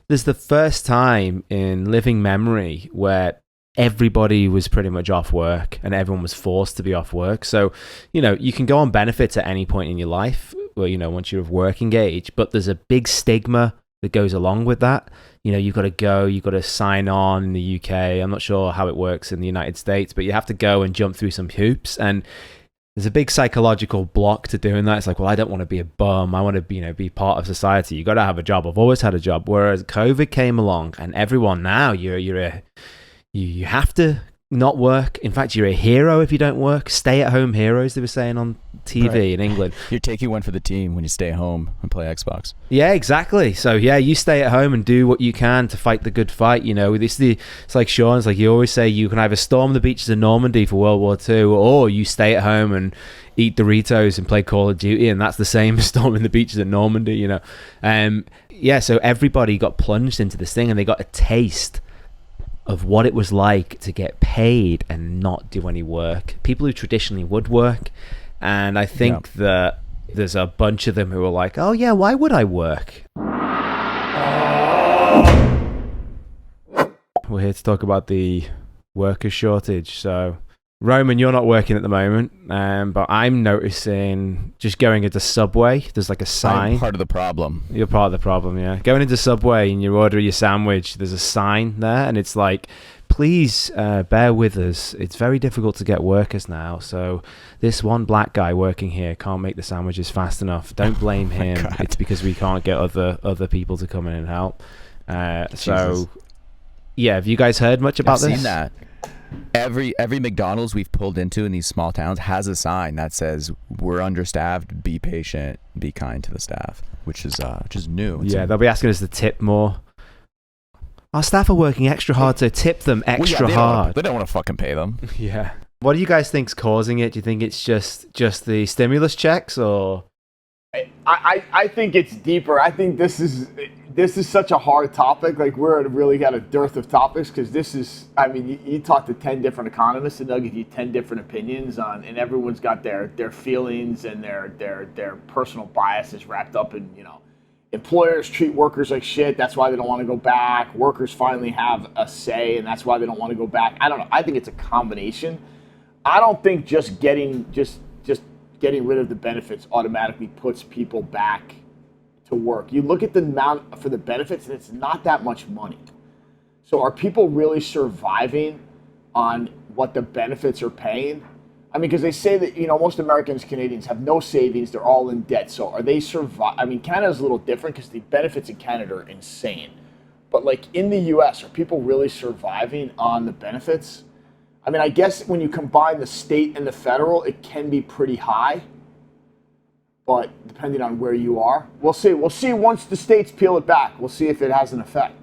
there's the first time in living memory where everybody was pretty much off work and everyone was forced to be off work. So, you can go on benefits at any point in your life, well, once you're of working age, but there's a big stigma that goes along with that. You've got to sign on in the UK. I'm not sure how it works in the United States, but you have to go and jump through some hoops. And there's a big psychological block to doing that. It's like, well, I don't want to be a bum. I want to, be part of society. You got to have a job. I've always had a job. Whereas COVID came along and everyone now, you have to not work. In fact, you're a hero if you don't work. Stay-at-home heroes, they were saying on TV in England. You're taking one for the team when you stay at home and play Xbox. Yeah, exactly. So yeah, you stay at home and do what you can to fight the good fight. It's like Sean. It's like you always say, you can either storm the beaches of Normandy for World War II, or you stay at home and eat Doritos and play Call of Duty, and that's the same as storming the beaches of Normandy. Yeah. So everybody got plunged into this thing, and they got a taste of what it was like to get paid and not do any work. People who traditionally would work. And I think that there's a bunch of them who are like, oh yeah, why would I work? We're here to talk about the worker shortage. So, Roman, you're not working at the moment, but I'm noticing just going into Subway, there's like a sign. I'm part of the problem. You're part of the problem, yeah. Going into Subway and you order your sandwich, there's a sign there, and it's like, please bear with us. It's very difficult to get workers now. So this one black guy working here can't make the sandwiches fast enough. Don't blame him. God. It's because we can't get other people to come in and help. So, yeah, have you guys heard much about this? I've seen that. Every McDonald's we've pulled into in these small towns has a sign that says, we're understaffed, be patient, be kind to the staff, which is new. They'll be asking us to tip more. Our staff are working extra hard, so tip them extra hard. They don't want to fucking pay them. Yeah. What do you guys think's causing it? Do you think it's just the stimulus checks, or? I think it's deeper. I think this is such a hard topic. Like, we're really got a dearth of topics, because this is, you talk to 10 different economists and they'll give you 10 different opinions on, and everyone's got their feelings and their personal biases wrapped up in, employers treat workers like shit. That's why they don't want to go back. Workers finally have a say, and that's why they don't want to go back. I don't know. I think it's a combination. I don't think just getting rid of the benefits automatically puts people back to work. You look at the amount for the benefits, and it's not that much money. So are people really surviving on what the benefits are paying? Because they say that, most Americans, Canadians have no savings. They're all in debt. So are they Canada's a little different because the benefits in Canada are insane. But like in the US, are people really surviving on the benefits? I guess when you combine the state and the federal, it can be pretty high. But depending on where you are, we'll see. We'll see once the states peel it back. We'll see if it has an effect.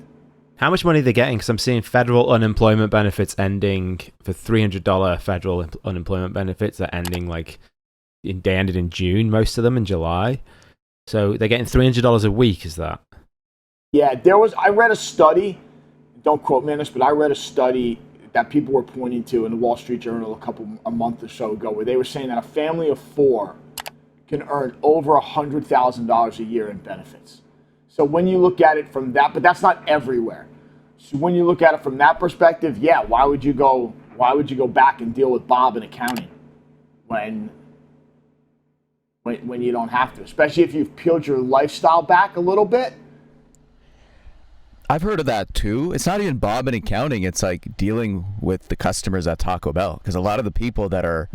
How much money are they getting? Because I'm seeing federal unemployment benefits ending for $300 federal unemployment benefits that ending they ended in June, most of them in July. So they're getting $300 a week, is that? Yeah, I read a study, don't quote me on this, but I read a study that people were pointing to in the Wall Street Journal a month or so ago, where they were saying that a family of 4 can earn over $100,000 a year in benefits. So when you look at it from that, but that's not everywhere. So when you look at it from that perspective, yeah, why would you go back and deal with Bob in accounting when you don't have to, especially if you've peeled your lifestyle back a little bit? I've heard of that too. It's not even Bob in accounting. It's like dealing with the customers at Taco Bell, because a lot of the people that are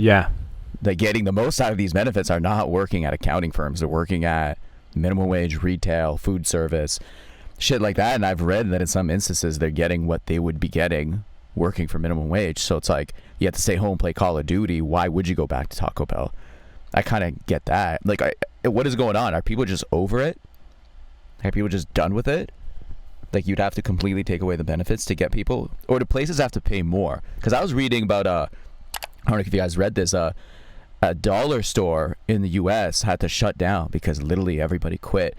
getting the most out of these benefits are not working at accounting firms. They're working at minimum wage, retail, food service, shit like that. And I've read that in some instances they're getting what they would be getting working for minimum wage. So it's like, you have to stay home, play Call of Duty. Why would you go back to Taco Bell? I kind of get that. Like, what is going on? Are people just over it? Are people just done with it? Like, you'd have to completely take away the benefits to get people, or do places have to pay more? Because I was reading about, I don't know if you guys read this, a dollar store in the U.S. had to shut down because literally everybody quit,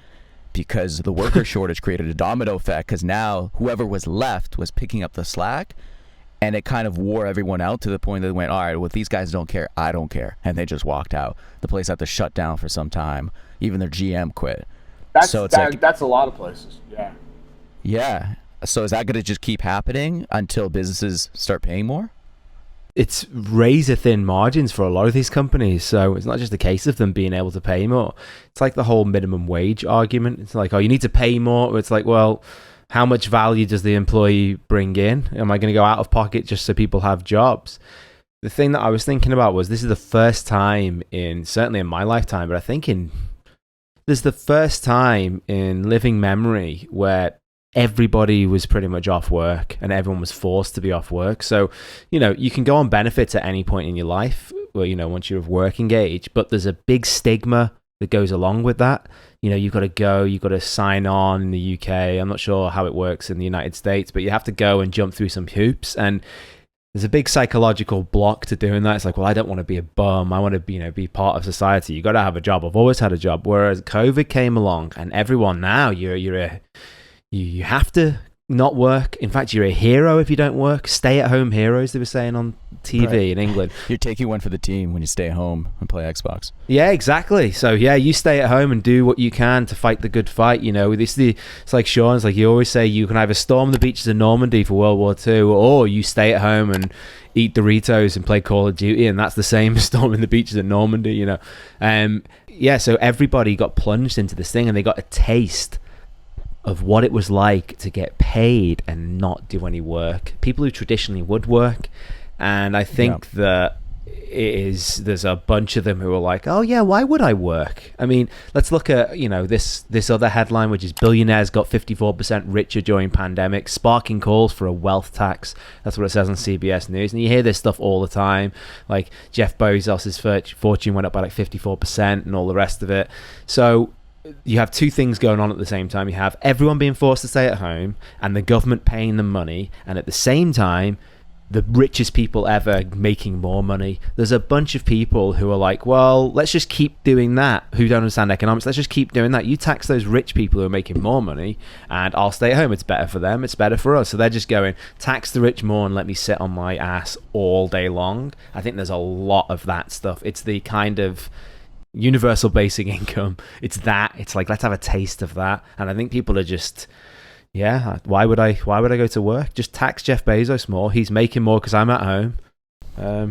because the worker shortage created a domino effect, because now whoever was left was picking up the slack, and it kind of wore everyone out to the point that they went, all right, well, if these guys don't care, I don't care. And they just walked out. The place had to shut down for some time. Even their GM quit. That's a lot of places, yeah. Yeah. So is that going to just keep happening until businesses start paying more? It's razor thin margins for a lot of these companies. So it's not just a case of them being able to pay more. It's like the whole minimum wage argument. It's like, oh, you need to pay more. It's like, well, how much value does the employee bring in? Am I going to go out of pocket just so people have jobs? The thing that I was thinking about was this is the first time certainly in my lifetime, but I think this is the first time in living memory where everybody was pretty much off work and everyone was forced to be off work. So, you can go on benefits at any point in your life, where, once you're of working age, but there's a big stigma that goes along with that. You've got to sign on in the UK. I'm not sure how it works in the United States, but you have to go and jump through some hoops. And there's a big psychological block to doing that. It's like, well, I don't want to be a bum. I want to be part of society. You got to have a job. I've always had a job. Whereas COVID came along and everyone now, you have to not work. In fact, you're a hero if you don't work. Stay-at-home heroes, they were saying on TV in England. You're taking one for the team when you stay home and play Xbox. Yeah, exactly. So yeah, you stay at home and do what you can to fight the good fight. It's like Sean's like, you always say you can either storm the beaches of Normandy for World War II, or you stay at home and eat Doritos and play Call of Duty, and that's the same as storming the beaches of Normandy. So everybody got plunged into this thing, and they got a taste of what it was like to get paid and not do any work. People who traditionally would work. And I think that there's a bunch of them who are like, oh yeah, why would I work? I mean, let's look at, this other headline, which is billionaires got 54% richer during pandemic, sparking calls for a wealth tax. That's what it says on CBS News. And you hear this stuff all the time. Like Jeff Bezos' fortune went up by like 54% and all the rest of it. So you have two things going on at the same time. You have everyone being forced to stay at home and the government paying them money, and at the same time the richest people ever making more money. There's a bunch of people who are like, well, let's just keep doing that, who don't understand economics. Let's just keep doing that. You tax those rich people who are making more money and I'll stay at home. It's better for them, it's better for us. So they're just going, tax the rich more and let me sit on my ass all day long. I think there's a lot of that stuff. It's the kind of universal basic income. It's like, let's have a taste of that. And I think people are just, why would I go to work? Just tax Jeff Bezos more. He's making more because I'm at home.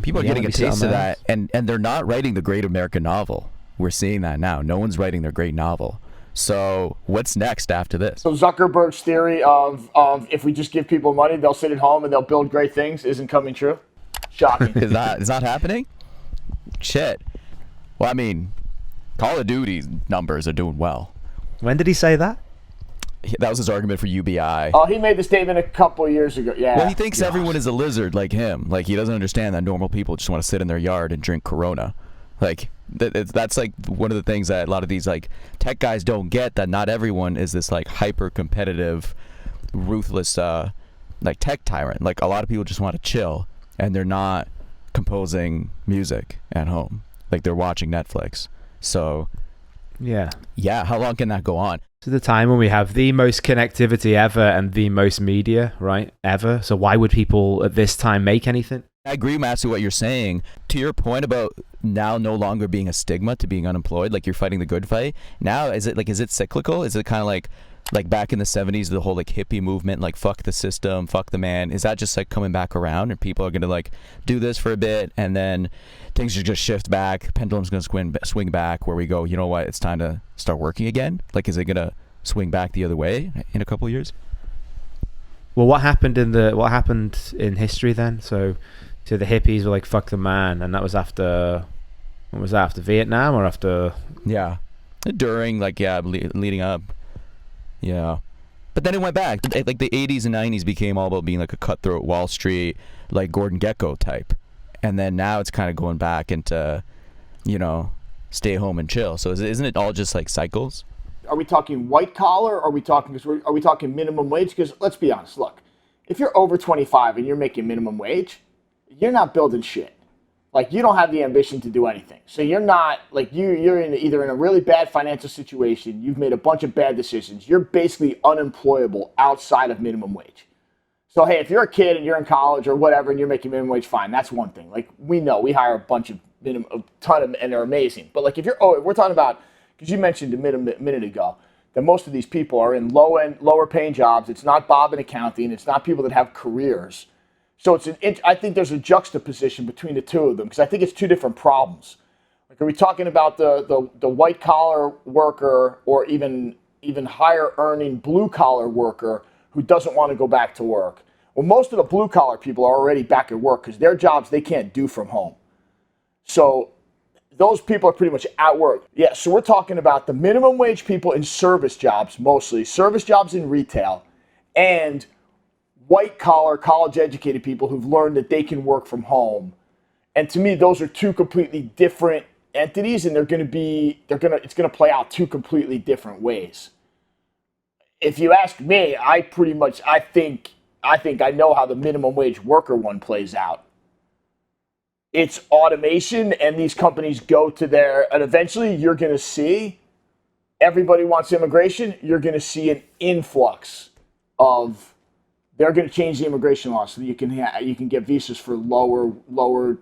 People are getting a taste of that, and they're not writing the great American novel. We're seeing that now. No one's writing their great novel. So what's next after this? So Zuckerberg's theory of if we just give people money, they'll sit at home and they'll build great things isn't coming true. Shocking. Is not happening? Shit. Well, I mean, Call of Duty's numbers are doing well. When did he say that? That was his argument for UBI. Oh, he made the statement a couple of years ago. Yeah. Well, he thinks everyone is a lizard like him. Like, he doesn't understand that normal people just want to sit in their yard and drink Corona. Like, that's like one of the things that a lot of these like tech guys don't get, that not everyone is this like hyper competitive, ruthless like tech tyrant. Like, a lot of people just want to chill, and they're not composing music at home. Like, they're watching Netflix. So yeah, how long can that go on? To the time when we have the most connectivity ever and the most media, right, ever. So why would people at this time make anything? I agree, Matt, with what you're saying. To your point about now no longer being a stigma to being unemployed, like you're fighting the good fight. Now, is it cyclical? Is it kind of like back in the 70s, the whole like hippie movement, like fuck the system, fuck the man? Is that just like coming back around, and people are going to like do this for a bit and then things are just shift back, pendulum's going to swing back where we go, you know what, it's time to start working again? Like, is it going to swing back the other way in a couple of years? Well, what happened in history then? So the hippies were like, fuck the man, and that was after, what was that, after Vietnam or after? Yeah. During, like, leading up. Yeah. But then it went back. Like, the 80s and 90s became all about being like a cutthroat Wall Street, like Gordon Gekko type. And then now it's kind of going back into, stay home and chill. So isn't it all just like cycles? Are we talking white collar? Or are we talking minimum wage? Because let's be honest, look, if you're over 25 and you're making minimum wage, you're not building shit. Like, you don't have the ambition to do anything. So you're not, like, you're either in a really bad financial situation, you've made a bunch of bad decisions, you're basically unemployable outside of minimum wage. So, hey, if you're a kid and you're in college or whatever and you're making minimum wage, fine, that's one thing. Like, we hire a ton of, and they're amazing. But, like, we're talking about, because you mentioned a minute ago, that most of these people are in lower paying jobs. It's not Bob in accounting. It's not people that have careers. So I think there's a juxtaposition between the two of them because I think it's two different problems. Like, are we talking about the white collar worker or even higher earning blue collar worker who doesn't want to go back to work? Well, most of the blue collar people are already back at work because their jobs they can't do from home. So those people are pretty much at work. Yeah, so we're talking about the minimum wage people in service jobs, mostly service jobs in retail, and white collar, college educated people who've learned that they can work from home. And to me, those are two completely different entities, and it's going to play out two completely different ways. If you ask me, I think I know how the minimum wage worker one plays out. It's automation, and these companies go to and eventually you're going to see everybody wants immigration. You're going to see an influx of. They're going to change the immigration law so that you can get visas for lower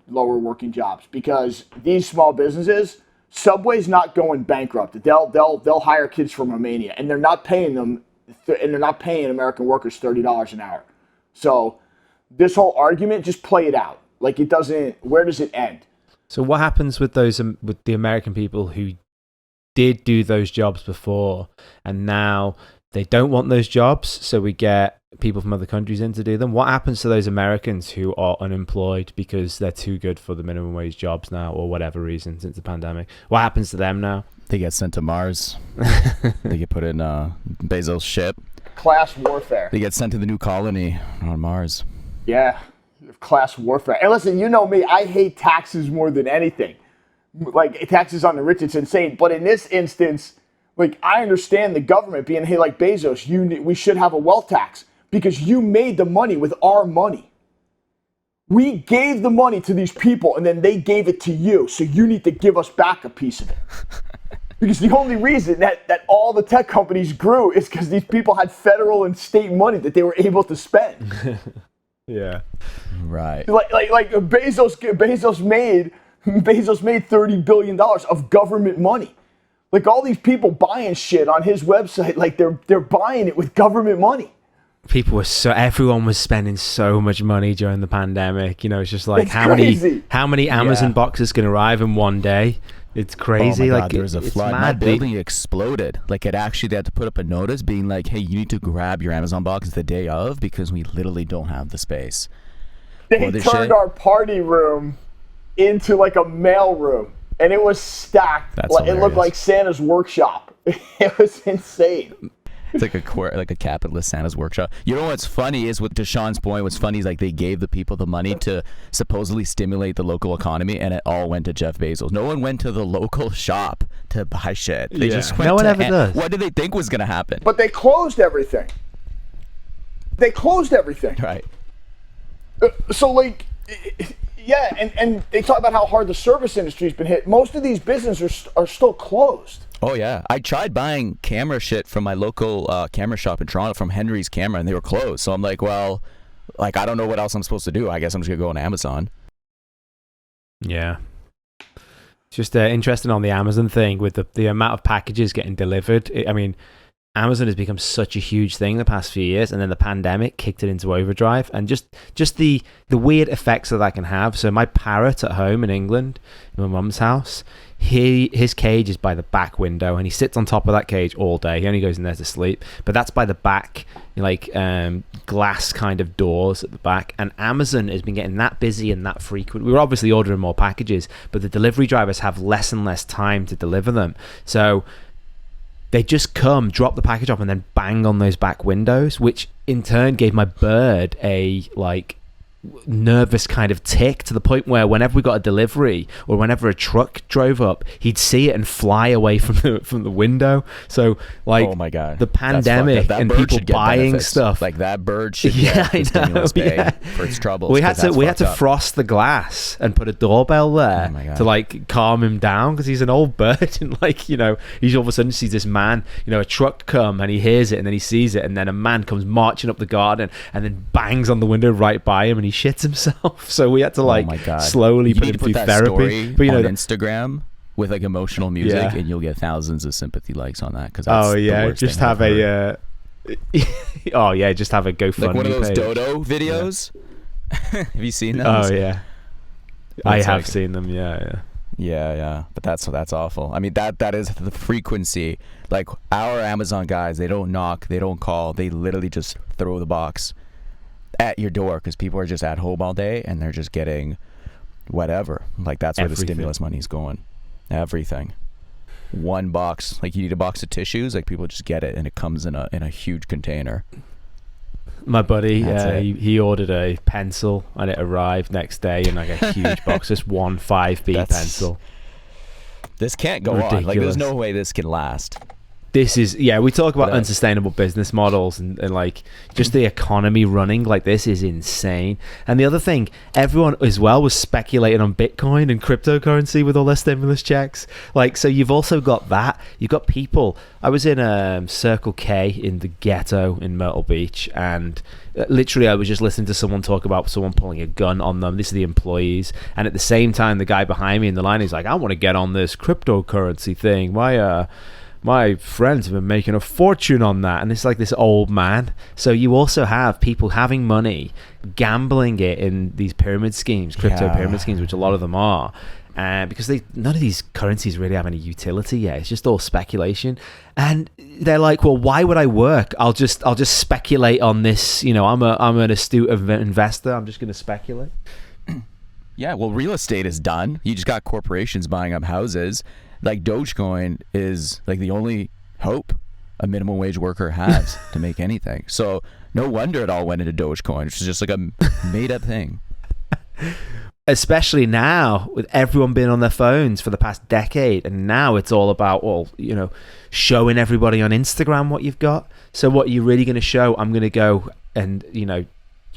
working jobs because these small businesses, Subway's not going bankrupt. They'll hire kids from Romania, and they're not paying them, and they're not paying American workers $30 an hour. So this whole argument, just play it out. Like it doesn't. Where does it end? So what happens with those with the American people who did do those jobs before, and now they don't want those jobs? So we get people from other countries in to do them. What happens to those Americans who are unemployed because they're too good for the minimum wage jobs now, or whatever reason since the pandemic? What happens to them now? They get sent to Mars. They get put in Bezos' ship. Class warfare. They get sent to the new colony on Mars. Yeah. Class warfare. And listen, you know me, I hate taxes more than anything. Like, taxes on the rich, it's insane. But in this instance, like, I understand the government being, hey, like Bezos, we should have a wealth tax because you made the money with our money. We gave the money to these people and then they gave it to you. So you need to give us back a piece of it. Because the only reason that all the tech companies grew is because these people had federal and state money that they were able to spend. Yeah. Right. Like Bezos made $30 billion of government money. Like all these people buying shit on his website, like they're buying it with government money. Everyone was spending so much money during the pandemic. You know, it's just like how many Amazon boxes can arrive in one day? It's crazy. Oh my God, like there was a flood. My building exploded. Like they had to put up a notice being like, "Hey, you need to grab your Amazon box the day of because we literally don't have the space." They turned our party room into like a mail room, and it was stacked. It looked like Santa's workshop. It was insane. It's like a capitalist Santa's workshop. You know what's funny is, with Deshaun's point, what's funny is like they gave the people the money to supposedly stimulate the local economy, and it all went to Jeff Bezos. No one went to the local shop to buy shit. They just went. No one ever does. What did they think was going to happen? But they closed everything. Right. So like, yeah, and they talk about how hard the service industry's been hit. Most of these businesses are still closed. Oh yeah, I tried buying camera shit from my local camera shop in Toronto, from Henry's Camera, and they were closed. So I'm like, well, like I don't know what else I'm supposed to do. I guess I'm just gonna go on Amazon. Yeah, it's just interesting on the Amazon thing with the amount of packages getting delivered. I mean, Amazon has become such a huge thing the past few years, and then the pandemic kicked it into overdrive, and just the weird effects that can have. So my parrot at home in England, in my mum's house, his cage is by the back window, and he sits on top of that cage all day. He only goes in there to sleep, but that's by the back, like glass kind of doors at the back. And Amazon has been getting that busy and that frequent. We were obviously ordering more packages, but the delivery drivers have less and less time to deliver them. So they just come, drop the package off, and then bang on those back windows, which in turn gave my bird a nervous kind of tick, to the point where whenever we got a delivery or whenever a truck drove up, he'd see it and fly away from the window. So like, oh my God, the pandemic and people buying benefits. Stuff like that bird should get the stimulus pay for its troubles. We had to frost the glass and put a doorbell there to like calm him down, because he's an old bird, and like, you know, he all of a sudden sees this man, you know, a truck come, and he hears it, and then he sees it, and then a man comes marching up the garden and then bangs on the window right by him, and he shits himself. So we had to slowly put him through therapy. But you know, on Instagram, with like emotional music, and you'll get thousands of sympathy likes on that. Because just have a just have a GoFundMe like one of those page. Dodo videos. Have you seen those? Oh yeah, I have seen them. Yeah. But that's awful. I mean, that is the frequency. Like our Amazon guys, they don't knock, they don't call, they literally just throw the box at your door because people are just at home all day and they're just getting whatever. Like that's where the stimulus money's going. Everything. One box, like you need a box of tissues, like people just get it and it comes in a huge container. My buddy, he ordered a pencil and it arrived next day in like a huge box, just one 5B pencil. This can't go on. Like there's no way this can last. This is, we talk about unsustainable business models and like just the economy running like this is insane. And the other thing, everyone as well was speculating on Bitcoin and cryptocurrency with all their stimulus checks. Like, so you've also got that. You've got people. I was in Circle K in the ghetto in Myrtle Beach, and literally I was just listening to someone talk about someone pulling a gun on them. These are the employees. And at the same time, the guy behind me in the line is like, I want to get on this cryptocurrency thing. My friends have been making a fortune on that. And it's like this old man. So you also have people having money, gambling it in these pyramid schemes, crypto pyramid schemes, which a lot of them are. Because none of these currencies really have any utility yet. It's just all speculation. And they're like, well, why would I work? I'll just speculate on this. You know, I'm an astute investor. I'm just going to speculate. Yeah, well, real estate is done. You just got corporations buying up houses. Like Dogecoin is like the only hope a minimum wage worker has to make anything. So no wonder it all went into Dogecoin, which is just like a made up thing. Especially now with everyone being on their phones for the past decade, and now it's all about, showing everybody on Instagram what you've got. So what are you really going to show? I'm going to go and,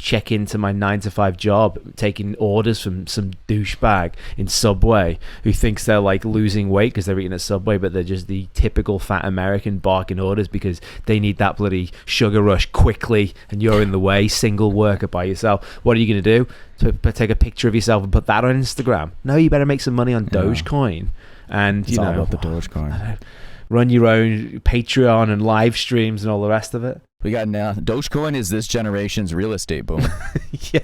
check into my 9-to-5 job, taking orders from some douchebag in Subway who thinks they're like losing weight because they're eating at Subway, but they're just the typical fat American barking orders because they need that bloody sugar rush quickly, and you're in the way, single worker by yourself. What are you going to do? Take a picture of yourself and put that on Instagram? No, you better make some money on Dogecoin. And it's all about the Dogecoin. Run your own Patreon and live streams and all the rest of it. We got now. Dogecoin is this generation's real estate boom. Yeah,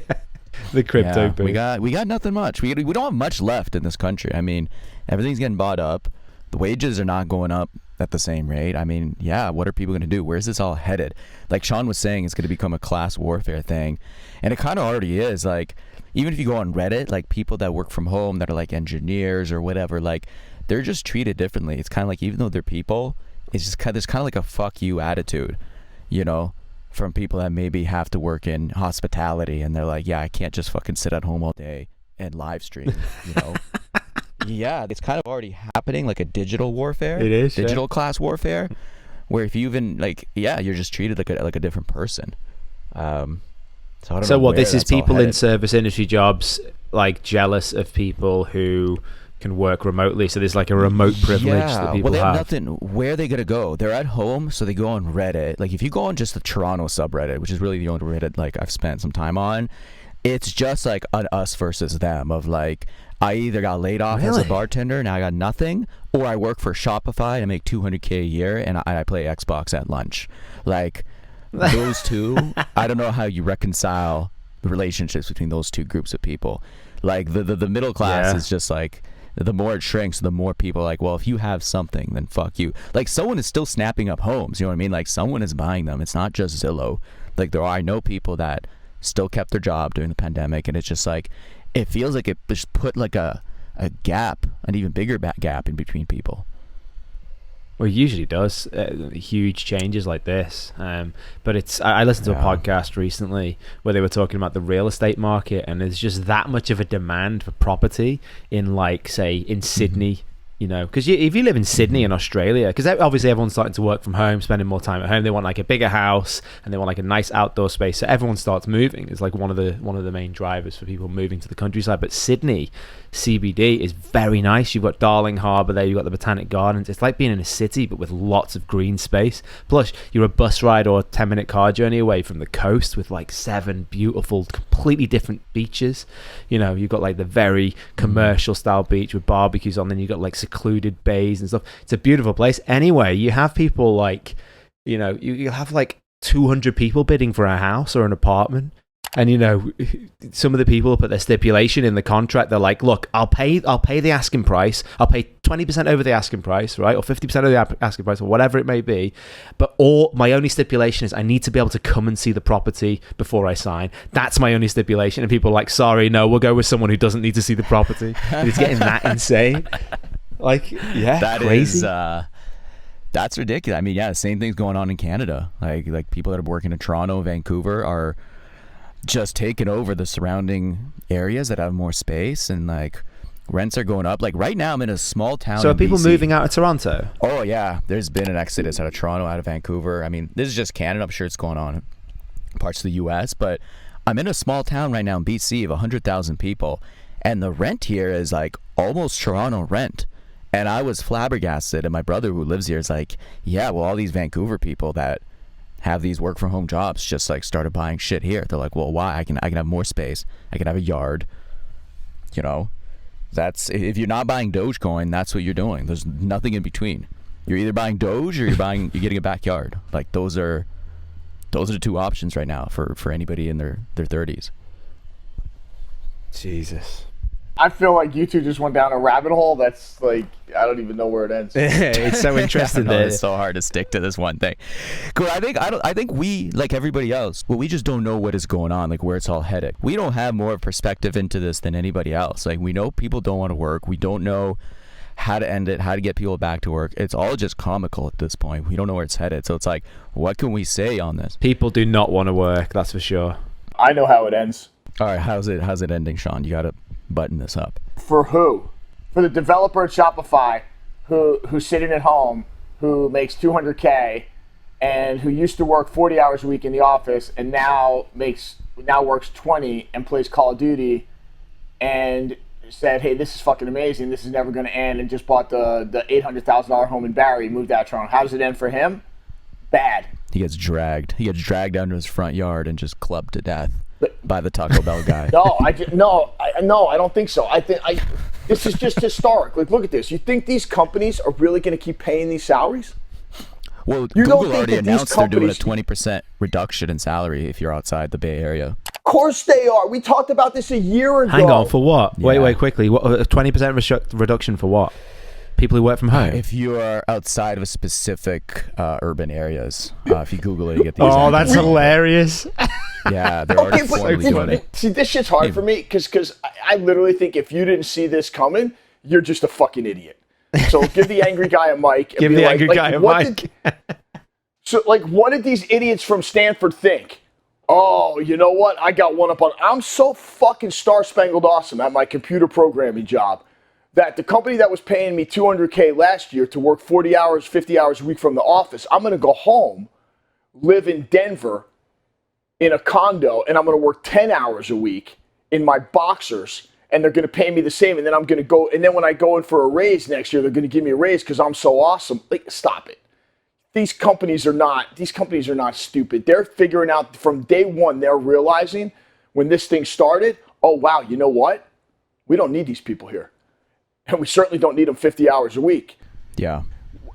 the crypto boom. We got nothing much. We don't have much left in this country. I mean, everything's getting bought up. The wages are not going up at the same rate. I mean, what are people going to do? Where's this all headed? Like Sean was saying, it's going to become a class warfare thing, and it kind of already is. Like, even if you go on Reddit, like people that work from home that are like engineers or whatever, like they're just treated differently. It's kind of like, even though they're people, it's just there's kind of like a fuck you attitude. From people that maybe have to work in hospitality, and they're like, I can't just fucking sit at home all day and live stream, Yeah, it's kind of already happening, like a digital warfare. It is digital class warfare, where if you even you're just treated like a different person. So I don't know what this is, people in service industry jobs like jealous of people who can work remotely, so there's like a remote privilege that people they have. Nothing. Where are they gonna go? They're at home, so they go on Reddit. Like if you go on just the Toronto subreddit, which is really the only Reddit like I've spent some time on, it's just like an us versus them of like, I either got laid off as a bartender, now I got nothing, or I work for Shopify and make $200K a year and I play Xbox at lunch. Like those two, I don't know how you reconcile the relationships between those two groups of people. Like the middle class is just like, the more it shrinks, the more people are like, well, if you have something, then fuck you. Like someone is still snapping up homes, you know what I mean? Like someone is buying them. It's not just Zillow. Like I know people that still kept their job during the pandemic, and it's just like, it feels like it just put like a gap, an even bigger gap in between people. Well, it usually does. Huge changes like this. But I listened to a podcast recently where they were talking about the real estate market, and there's just that much of a demand for property in, like, say, in Sydney, because if you live in Sydney in Australia, because obviously everyone's starting to work from home, spending more time at home, they want like a bigger house and they want like a nice outdoor space, so everyone starts moving. It's like one of the main drivers for people moving to the countryside. But Sydney CBD is very nice. You've got Darling Harbour there, you've got the Botanic Gardens. It's like being in a city but with lots of green space. Plus you're a bus ride or a 10-minute car journey away from the coast with like 7 beautiful completely different beaches. You've got like the very commercial style beach with barbecues on, then you've got like secluded bays and stuff. It's a beautiful place. Anyway, you have people like, you know, you have like 200 people bidding for a house or an apartment. And, you know, some of the people put their stipulation in the contract. They're like, look, I'll pay the asking price. I'll pay 20% over the asking price, right? Or 50% of the asking price, or whatever it may be. But my only stipulation is I need to be able to come and see the property before I sign. That's my only stipulation. And people are like, sorry, no, we'll go with someone who doesn't need to see the property. And it's getting that insane. Like, yeah, that crazy. That's ridiculous. I mean, yeah, the same thing's going on in Canada. Like people that are working in Toronto, Vancouver are just taking over the surrounding areas that have more space, and like rents are going up. Like right now I'm in a small town. So are people BC. moving out of Toronto? Oh yeah, there's been an exodus out of Toronto, out of Vancouver. I mean, this is just Canada. I'm sure it's going on in parts of the US, but I'm in a small town right now in BC of 100,000 people, and the rent here is like almost Toronto rent. And I was flabbergasted, and my brother who lives here is like, yeah, well, all these Vancouver people that have these work from home jobs just like started buying shit here. They're like, well, why? I can have more space. I can have a yard. You know, that's, if you're not buying Dogecoin, that's what you're doing. There's nothing in between. You're either buying Doge or you're getting a backyard. Like those are the two options right now for anybody in their 30s. Jesus. I feel like you two just went down a rabbit hole that's like, I don't even know where it ends. It's so interesting. It's so hard to stick to this one thing. Cool. I think we, like everybody else, well, we just don't know what is going on, like where it's all headed. We don't have more perspective into this than anybody else. Like we know people don't want to work. We don't know how to end it, how to get people back to work. It's all just comical at this point. We don't know where it's headed. So it's like, what can we say on this? People do not want to work, that's for sure. I know how it ends. All right, how's it ending, Sean? You got to button this up. For who? For the developer at Shopify who's sitting at home, who makes $200K and who used to work 40 hours a week in the office and now works 20 and plays Call of Duty and said, hey, this is fucking amazing, this is never going to end, and just bought the $800,000 home in Barrie, moved out of Toronto. How does it end for him? Bad. He gets dragged down to his front yard and just clubbed to death by the Taco Bell guy. I don't think so. This is just historic. Like, look at this. You think these companies are really going to keep paying these salaries? Well, Google already announced they're doing a 20% reduction in salary if you're outside the Bay Area. Of course they are. We talked about this a year ago. Hang on, for what? Yeah. Wait, quickly. What, a 20% reduction for what? People who work from home? If you are outside of specific urban areas. If you Google it, you get these. Oh, that's hilarious. Yeah, they're already formally doing it. See, this shit's hard for me because I literally think if you didn't see this coming, you're just a fucking idiot. So give the angry guy a mic. And give the angry guy a mic. So, like, what did these idiots from Stanford think? Oh, you know what? I got one up on. I'm so fucking star-spangled awesome at my computer programming job that the company that was paying me $200K last year to work 40 hours, 50 hours a week from the office, I'm going to go home, live in Denver in a condo, and I'm going to work 10 hours a week in my boxers, and they're going to pay me the same, and then I'm going to go, and then when I go in for a raise next year, they're going to give me a raise because I'm so awesome. Like, stop it. These companies are not stupid. They're figuring out from day one, they're realizing when this thing started, oh, wow, you know what? We don't need these people here. And we certainly don't need them 50 hours a week. Yeah.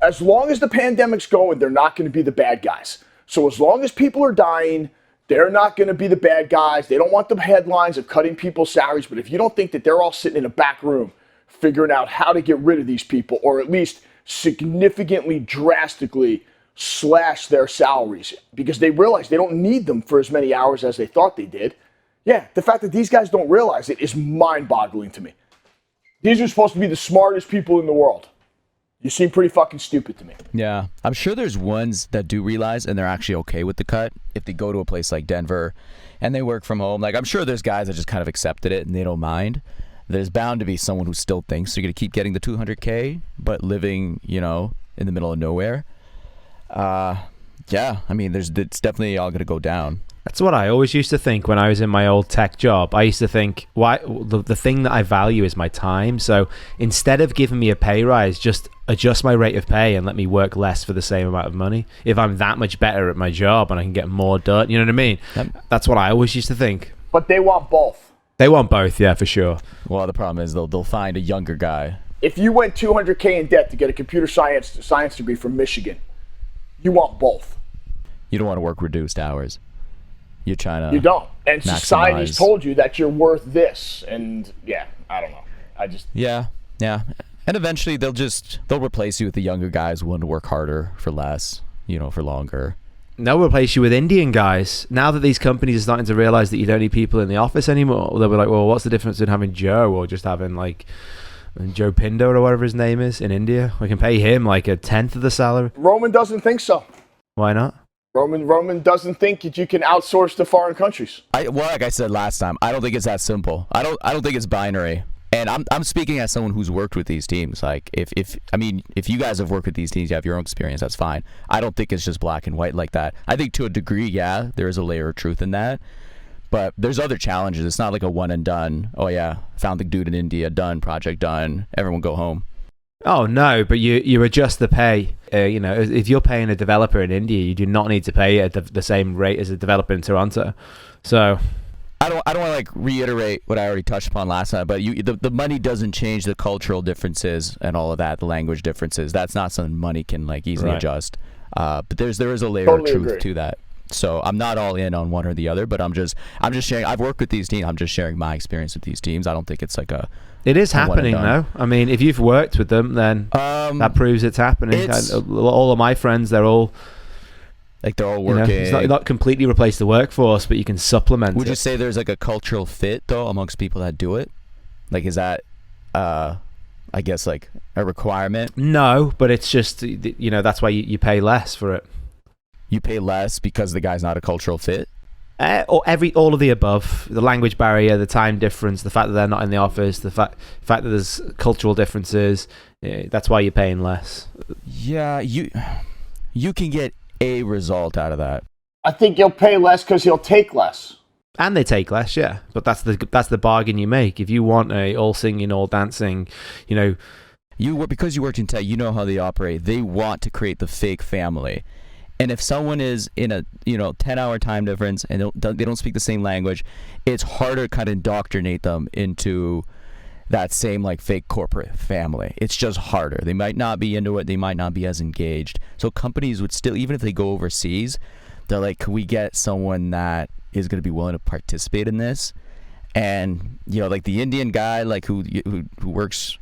As long as the pandemic's going, they're not going to be the bad guys. So as long as people are dying, they're not going to be the bad guys. They don't want the headlines of cutting people's salaries. But if you don't think that they're all sitting in a back room figuring out how to get rid of these people, or at least significantly, drastically slash their salaries because they realize they don't need them for as many hours as they thought they did. Yeah, the fact that these guys don't realize it is mind-boggling to me. These are supposed to be the smartest people in the world. You seem pretty fucking stupid to me. Yeah. I'm sure there's ones that do realize and they're actually okay with the cut if they go to a place like Denver and they work from home. Like, I'm sure there's guys that just kind of accepted it and they don't mind. There's bound to be someone who still thinks they're going to keep getting the $200K but living, you know, in the middle of nowhere. Yeah, I mean, it's definitely all going to go down. That's what I always used to think when I was in my old tech job. I used to think, why the thing that I value is my time. So instead of giving me a pay rise, just adjust my rate of pay and let me work less for the same amount of money. If I'm that much better at my job and I can get more done, you know what I mean? That's what I always used to think. But they want both. They want both, yeah, for sure. Well, the problem is they'll find a younger guy If you went $200K in debt to get a computer science degree from Michigan, you want both. You don't want to work reduced hours. You're trying to. You don't. And society's maximize. told you that you're worth this. And yeah, I don't know. Yeah. And eventually they'll replace you with the younger guys willing to work harder for less, for longer. They'll replace you with Indian guys. Now that these companies are starting to realize that you don't need people in the office anymore, they'll be like, well, what's the difference in having Joe or just having like Joe Pindo or whatever his name is in India? We can pay him like a tenth of the salary. Roman doesn't think so. Why not? Roman doesn't think that you can outsource to foreign countries. Like I said last time, I don't think it's that simple. I don't think it's binary. And I'm speaking as someone who's worked with these teams. Like if you guys have worked with these teams, you have your own experience, that's fine. I don't think it's just black and white like that. I think to a degree, yeah, there is a layer of truth in that. But there's other challenges. It's not like a one and done. Oh yeah, found the dude in India, done, project done, everyone go home. Oh no, but you adjust the pay. If you're paying a developer in India, you do not need to pay at the same rate as a developer in Toronto. So I don't want to like reiterate what I already touched upon last time, but the money doesn't change the cultural differences and all of that, the language differences. That's not something money can like easily adjust. But there is a layer of truth to that. So I'm not all in on one or the other, but I'm just sharing. I've worked with these teams. I'm just sharing my experience with these teams. I don't think it's like a. It is happening though. I mean, if you've worked with them, then that proves it's happening. All of my friends, they're all. Like they're all working. It's not completely replace the workforce, but you can supplement. Would you say there's like a cultural fit though amongst people that do it? Like, is that, I guess like a requirement? No, but it's just that's why you pay less for it. You pay less because the guy's not a cultural fit. Or all of the above: the language barrier, the time difference, the fact that they're not in the office, the fact that there's cultural differences. That's why you're paying less. Yeah, you can get a result out of that. I think he'll pay less because he'll take less. And they take less, yeah. But that's the bargain you make. If you want a all singing, all dancing, because you worked in tech, you know how they operate. They want to create the fake family. And if someone is in a 10-hour time difference and they don't speak the same language, it's harder to kind of indoctrinate them into that same like fake corporate family. It's just harder. They might not be into it. They might not be as engaged. So companies would still, even if they go overseas, they're like, can we get someone that is going to be willing to participate in this? And like the Indian guy, like who works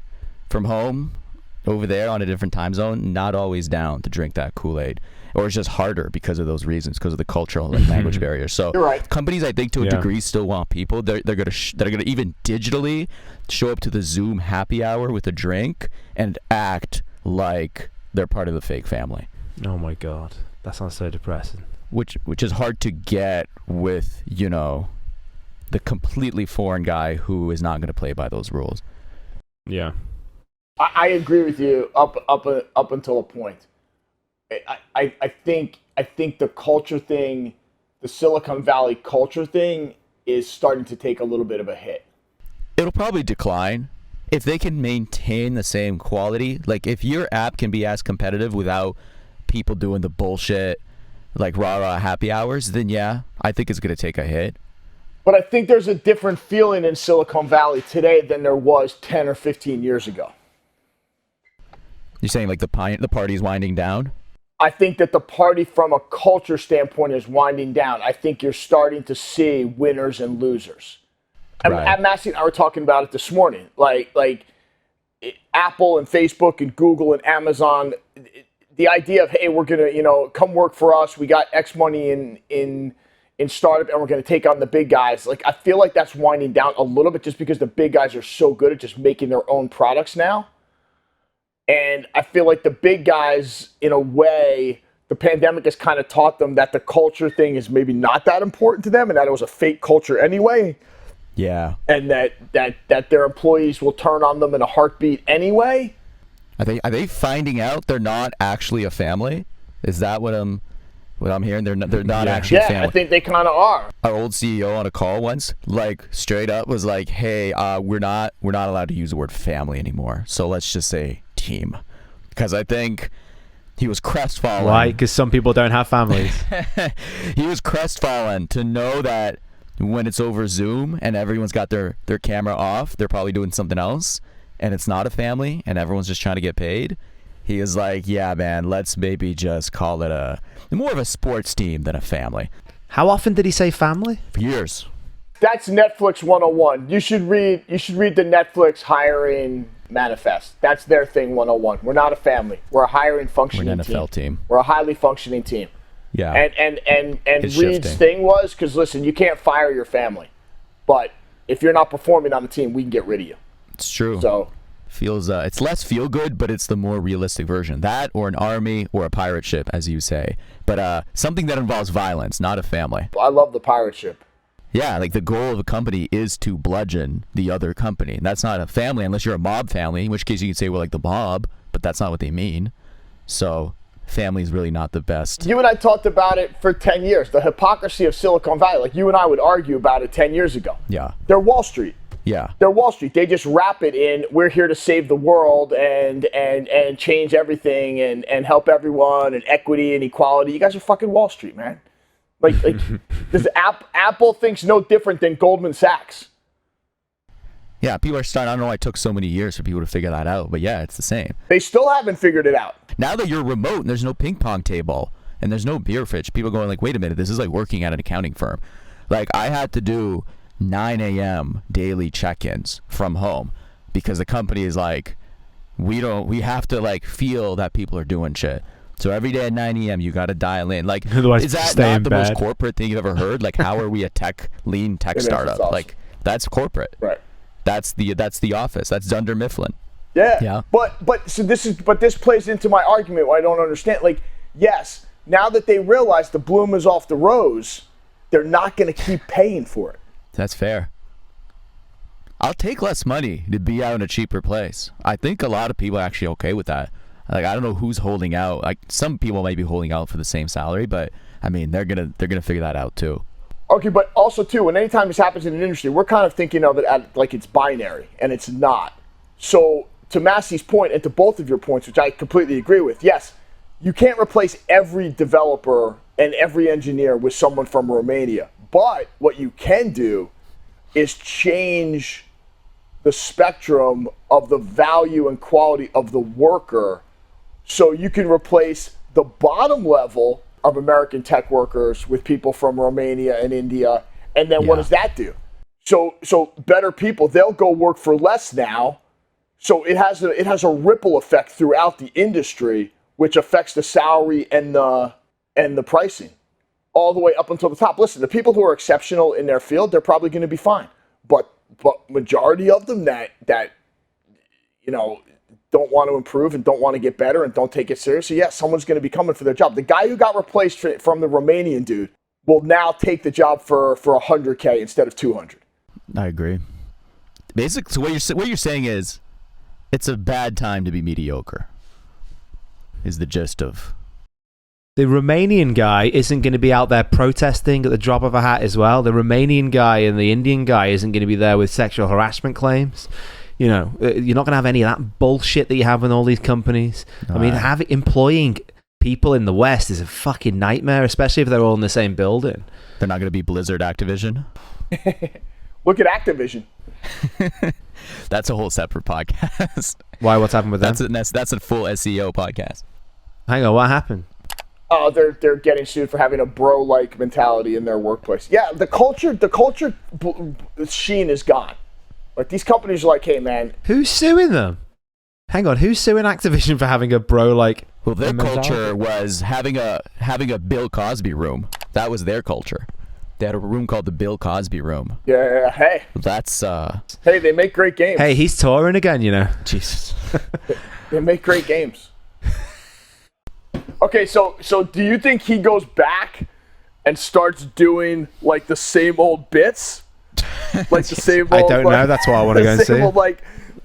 from home over there on a different time zone, not always down to drink that Kool-Aid. Or it's just harder because of those reasons, because of the cultural and language barriers. So companies, I think, to a degree, still want people. They're gonna even digitally show up to the Zoom happy hour with a drink and act like they're part of the fake family. Oh my God, that sounds so depressing. Which is hard to get with the completely foreign guy who is not going to play by those rules. Yeah, I agree with you up until a point. I think the culture thing, the Silicon Valley culture thing, is starting to take a little bit of a hit. It'll probably decline if they can maintain the same quality. Like if your app can be as competitive without people doing the bullshit like rah happy hours, then yeah, I think it's going to take a hit. But I think there's a different feeling in Silicon Valley today than there was 10 or 15 years ago. You're saying like the party's winding down? I think that the party from a culture standpoint is winding down. I think you're starting to see winners and losers. And Massey and I were talking about it this morning. Like Apple and Facebook and Google and Amazon, the idea of, hey, we're going to, come work for us. We got X money in startup and we're going to take on the big guys. Like, I feel like that's winding down a little bit just because the big guys are so good at just making their own products now. And I feel like the big guys, in a way, the pandemic has kind of taught them that the culture thing is maybe not that important to them and that it was a fake culture anyway. Yeah. And that their employees will turn on them in a heartbeat anyway. Are they finding out they're not actually a family? Is that what I'm hearing? They're not actually a family. Yeah, I think they kind of are. Our old CEO on a call once, like straight up was like, "Hey, we're not allowed to use the word family anymore. So let's just say team." Because I think he was crestfallen. Why? Because some people don't have families. He was crestfallen to know that when it's over Zoom and everyone's got their camera off, they're probably doing something else. and it's not a family and everyone's just trying to get paid, he is like, yeah, man, let's maybe just call it more of a sports team than a family. How often did he say family? For years. That's Netflix 101. You should read the Netflix hiring manifest. That's their thing 101. We're not a family. We're a hiring functioning team. We're an NFL team. We're a highly functioning team. Yeah. And Reed's thing was, because listen, you can't fire your family, but if you're not performing on the team, we can get rid of you. It's true. So feels it's less feel good, but it's the more realistic version. That or an army or a pirate ship, as you say. But something that involves violence, not a family. I love the pirate ship. Yeah, like the goal of a company is to bludgeon the other company. And that's not a family unless you're a mob family, in which case you can say, well, like the mob, but that's not what they mean. So family is really not the best. You and I talked about it for 10 years, the hypocrisy of Silicon Valley. Like you and I would argue about it 10 years ago. Yeah. They're Wall Street. Yeah. They're Wall Street. They just wrap it in, we're here to save the world and change everything and help everyone and equity and equality. You guys are fucking Wall Street, man. Like does Apple thinks no different than Goldman Sachs. Yeah, people are starting, I don't know why it took so many years for people to figure that out, but yeah, it's the same. They still haven't figured it out. Now that you're remote and there's no ping pong table and there's no beer fridge, people are going like, wait a minute, this is like working at an accounting firm. Like I had to do 9 a.m. daily check-ins from home because the company is like, we have to like feel that people are doing shit. So every day at 9 a.m. you got to dial in. Like, is that not the most corporate thing you've ever heard? Like, how are we a lean tech startup? Awesome. Like, that's corporate. Right. That's the office. That's Dunder Mifflin. Yeah. Yeah. But this plays into my argument where I don't understand. Like, yes, now that they realize the bloom is off the rose, they're not going to keep paying for it. That's fair. I'll take less money to be out in a cheaper place. I think a lot of people are actually okay with that. Like, I don't know who's holding out. Like, some people might be holding out for the same salary, but I mean, they're gonna figure that out too. Okay, but also too, when anytime this happens in an industry, we're kind of thinking of it like it's binary, and it's not. So to Massey's point, and to both of your points, which I completely agree with, yes, you can't replace every developer and every engineer with someone from Romania. But what you can do is change the spectrum of the value and quality of the worker. So you can replace the bottom level of American tech workers with people from Romania and India. And then what does that do? So better people, they'll go work for less now. So it has a ripple effect throughout the industry, which affects the salary and the pricing all the way up until the top. Listen, the people who are exceptional in their field, they're probably going to be fine. But majority of them that don't want to improve and don't want to get better and don't take it seriously, someone's going to be coming for their job. The guy who got replaced from the Romanian dude will now take the job for $100K instead of $200. I agree. Basically, so what you're saying is it's a bad time to be mediocre, is the gist of... The Romanian guy isn't going to be out there protesting at the drop of a hat as well. The Romanian guy and the Indian guy isn't going to be there with sexual harassment claims. You know, you're not going to have any of that bullshit that you have in all these companies. I mean, employing people in the West is a fucking nightmare, especially if they're all in the same building. They're not going to be Blizzard Activision. Look at Activision. That's a whole separate podcast. Why? What's happened with them? That's a full SEO podcast. Hang on, what happened? Oh, they're getting sued for having a bro-like mentality in their workplace. Yeah, the culture sheen is gone. Like, these companies are like, hey, man. Who's suing them? Hang on, who's suing Activision for having a bro-like... Well, their culture was having a Bill Cosby room. That was their culture. They had a room called the Bill Cosby room. Yeah, hey. That's... Hey, they make great games. Hey, he's touring again, you know. Jesus. They make great games. Okay, so do you think he goes back and starts doing, like, the same old bits? Like the same old... I don't know, that's what I want to go and see. Old,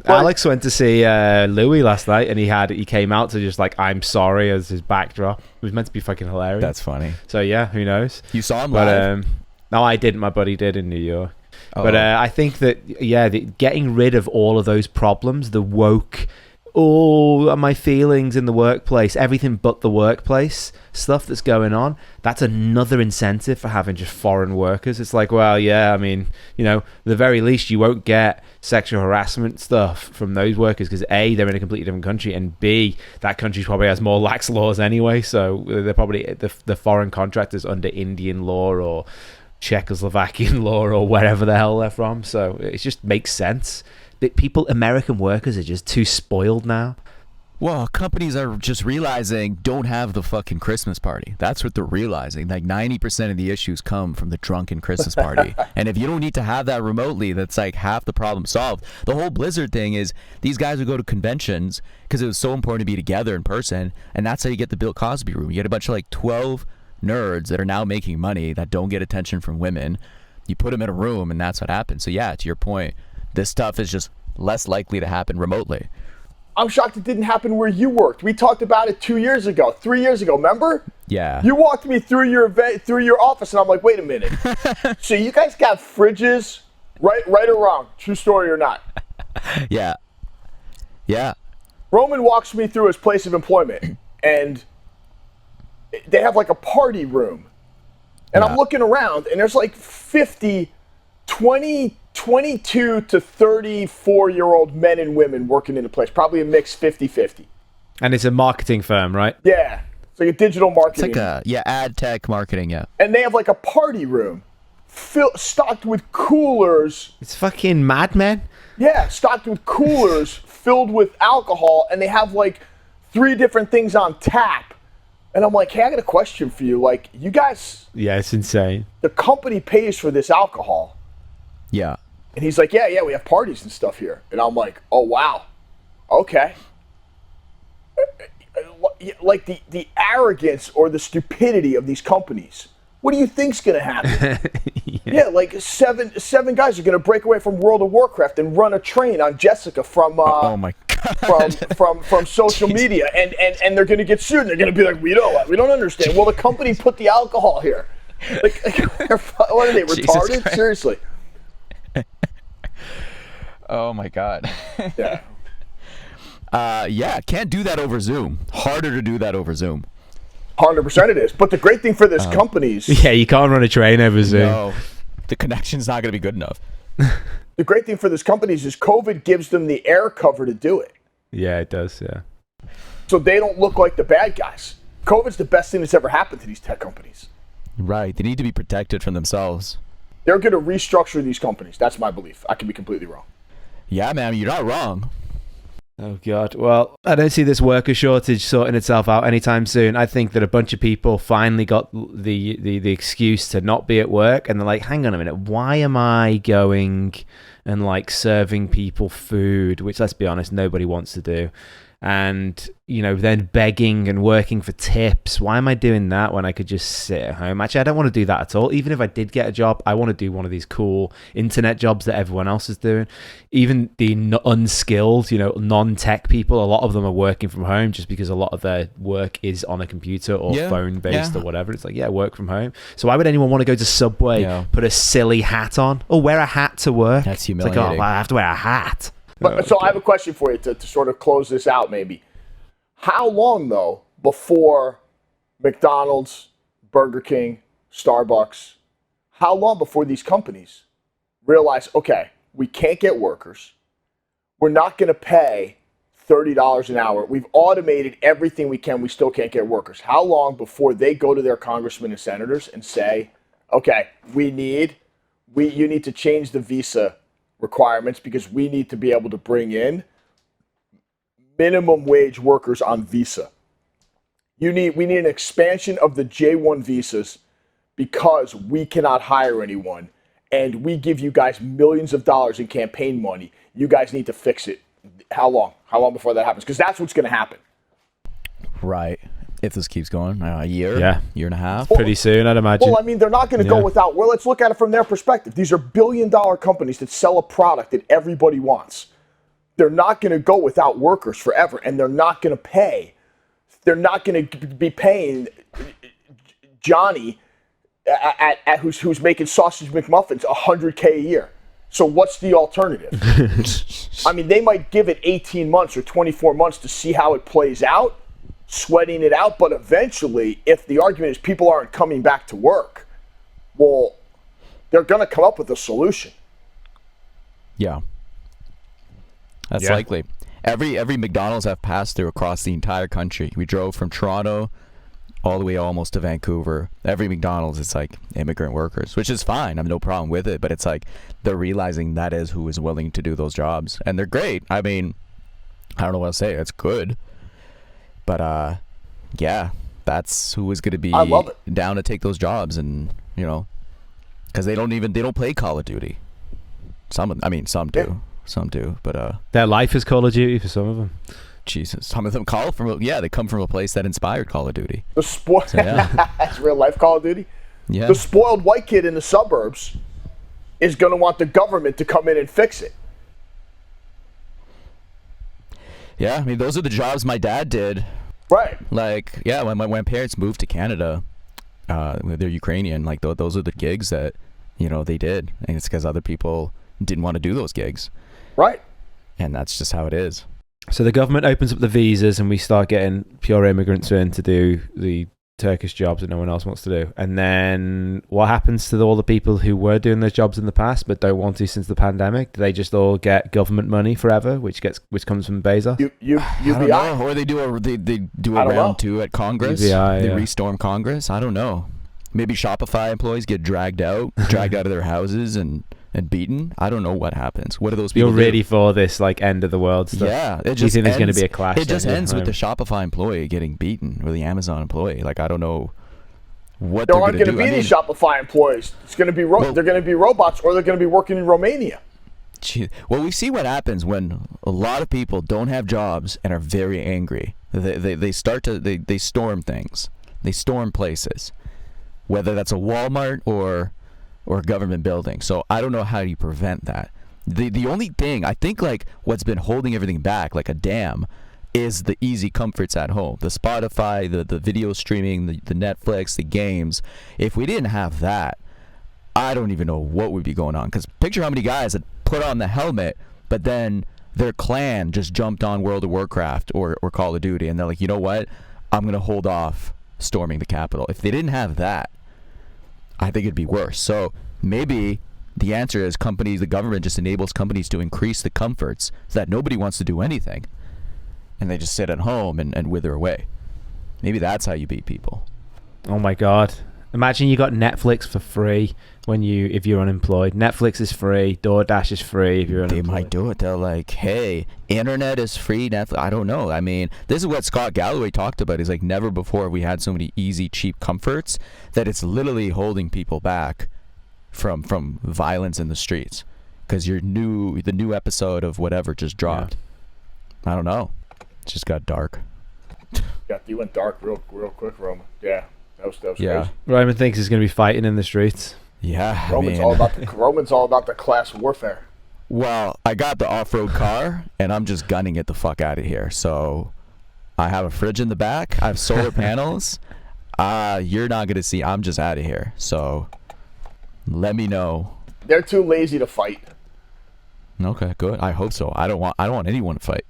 Alex went to see Louis last night, and he came out to just, like, I'm sorry as his backdrop. It was meant to be fucking hilarious. That's funny. So, yeah, who knows? You saw him live? No, I didn't. My buddy did in New York. Oh. But I think that, getting rid of all of those problems, the woke all my feelings in the workplace, everything but the workplace stuff that's going on, that's another incentive for having just foreign workers. It's like, well, yeah, I mean, the very least you won't get sexual harassment stuff from those workers because A, they're in a completely different country, and B, that country probably has more lax laws anyway, so they're probably the foreign contractors under Indian law or Czechoslovakian law or wherever the hell they're from. So it just makes sense. American workers are just too spoiled now. Well, companies are just realizing don't have the fucking Christmas party. That's what they're realizing. Like 90% of the issues come from the drunken Christmas party. And if you don't need to have that remotely, that's like half the problem solved. The whole Blizzard thing is these guys would go to conventions because it was so important to be together in person. And that's how you get the Bill Cosby room. You get a bunch of like 12 nerds that are now making money that don't get attention from women. You put them in a room and that's what happens. So yeah, to your point, this stuff is just less likely to happen remotely. I'm shocked it didn't happen where you worked. We talked about it 2 years ago, 3 years ago, remember? Yeah. You walked me through your office, and I'm like, wait a minute. So you guys got fridges, right or wrong? True story or not? Yeah. Yeah. Roman walks me through his place of employment, and they have like a party room. And I'm looking around, and there's like 22 to 34-year-old men and women working in the place. Probably a mix 50-50. And it's a marketing firm, right? Yeah. It's like a digital marketing. It's like ad tech marketing, yeah. And they have like a party room stocked with coolers. It's fucking Mad Men. Yeah, stocked with coolers filled with alcohol, and they have like 3 different things on tap. And I'm like, hey, I got a question for you. Like, you guys... Yeah, it's insane. The company pays for this alcohol. Yeah. And he's like, yeah, we have parties and stuff here. And I'm like, oh, wow. Okay. Like the arrogance or the stupidity of these companies. What do you think's going to happen? Yeah, like seven guys are going to break away from World of Warcraft and run a train on Jessica from oh my God. from social media, and they're going to get sued. And they're going to be like, we don't understand. Well, the company put the alcohol here. Like what are they, retarded? Seriously. Oh my God. Yeah. Yeah, can't do that over Zoom. Harder to do that over Zoom. 100% it is. But the great thing for this companies... Yeah, you can't run a train over Zoom. No, the connection's not going to be good enough. The great thing for this companies is COVID gives them the air cover to do it. Yeah, it does, yeah. So they don't look like the bad guys. COVID's the best thing that's ever happened to these tech companies. Right. They need to be protected from themselves. They're going to restructure these companies. That's my belief. I could be completely wrong. Yeah, man, you're not wrong. Oh, God. Well, I don't see this worker shortage sorting itself out anytime soon. I think that a bunch of people finally got the excuse to not be at work, and they're like, hang on a minute, why am I going and, like, serving people food, which, let's be honest, nobody wants to do, and, then begging and working for tips. Why am I doing that when I could just sit at home? Actually, I don't want to do that at all. Even if I did get a job, I want to do one of these cool internet jobs that everyone else is doing. Even the unskilled, non-tech people, a lot of them are working from home just because a lot of their work is on a computer or phone-based or whatever. It's like, work from home. So why would anyone want to go to Subway, put a silly hat on, or wear a hat to work? That's humiliating. It's like, I have to wear a hat. So I have a question for you to sort of close this out, maybe. How long, though, before McDonald's, Burger King, Starbucks, how long before these companies realize, okay, we can't get workers. We're not going to pay $30 an hour. We've automated everything we can. We still can't get workers. How long before they go to their congressmen and senators and say, okay, you need to change the visa requirements because we need to be able to bring in minimum wage workers on visa. We need an expansion of the J1 visas because we cannot hire anyone, and we give you guys millions of dollars in campaign money. You guys need to fix it. How long? How long before that happens? Because that's what's going to happen. Right. If this keeps going, a year, year and a half. Pretty soon, I'd imagine. Well, I mean, they're not going to go without. Well, let's look at it from their perspective. These are billion-dollar companies that sell a product that everybody wants. They're not going to go without workers forever, and they're not going to pay. They're not going to be paying Johnny who's making sausage McMuffins $100K a year. So what's the alternative? I mean, they might give it 18 months or 24 months to see how it plays out, sweating it out, but eventually, if the argument is people aren't coming back to work, well, they're going to come up with a solution. Yeah. That's likely. Every McDonald's I've passed through across the entire country. We drove from Toronto all the way almost to Vancouver. Every McDonald's, it's like immigrant workers, which is fine. I have no problem with it, but it's like they're realizing that is who is willing to do those jobs, and they're great. I mean, I don't know what to say. It's good, but yeah, that's who is going to be down to take those jobs, and you know, because they don't play Call of Duty. Some do. Yeah. Some do, but their life is Call of Duty for some of them. Jesus, some of them they come from a place that inspired Call of Duty. That's real life Call of Duty. Yeah. The spoiled white kid in the suburbs is going to want the government to come in and fix it. Yeah, I mean, those are the jobs my dad did. Right. Like, yeah, when my parents moved to Canada, they're Ukrainian. Like, those are the gigs that, you know, they did, and it's because other people didn't want to do those gigs. Right. And that's just how it is. So the government opens up the visas and we start getting pure immigrants in to do the Turkish jobs that no one else wants to do. And then what happens to all the people who were doing those jobs in the past but don't want to since the pandemic? Do they just all get government money forever, which comes from Bezos? UBI. I don't know. Or they do a round two at Congress. UBI, they restorm Congress. I don't know. Maybe Shopify employees get dragged out of their houses and beaten. I don't know what happens. What do those people You're ready for this like end of the world stuff? Yeah, it just think there's going to be a clash. It just ends with the Shopify employee getting beaten or the Amazon employee. Like, I don't know what there they're aren't going to be any Shopify employees. It's going to be they're going to be robots, or they're going to be working in Romania. Well, we see what happens when a lot of people don't have jobs and are very angry. They storm things. They storm places, whether that's a Walmart or a government building. So I don't know how you prevent that. The only thing, I think, like, what's been holding everything back, like a dam, is the easy comforts at home. The Spotify, the video streaming, the Netflix, the games. If we didn't have that, I don't even know what would be going on. Because picture how many guys had put on the helmet, but then their clan just jumped on World of Warcraft or Call of Duty, and they're like, you know what? I'm going to hold off storming the Capitol. If they didn't have that, I think it'd be worse. So maybe the answer is the government just enables companies to increase the comforts so that nobody wants to do anything. And they just sit at home and wither away. Maybe that's how you beat people. Oh my God. Imagine you got Netflix for free if you're unemployed. Netflix is free. DoorDash is free if you're unemployed. They might do it. They're like, hey, internet is free. Netflix. I don't know. I mean, this is what Scott Galloway talked about. He's like, never before have we had so many easy, cheap comforts that it's literally holding people back from violence in the streets. Because the new episode of whatever just dropped. Yeah. I don't know. It just got dark. You went dark real quick, Roman. Yeah. That was crazy. Roman thinks he's going to be fighting in the streets. Yeah, Roman's all about the class warfare. Well, I got the off-road car, and I'm just gunning it the fuck out of here. So I have a fridge in the back. I have solar panels. You're not going to see. I'm just out of here. So let me know. They're too lazy to fight. Okay, good. I hope so. I don't want anyone to fight.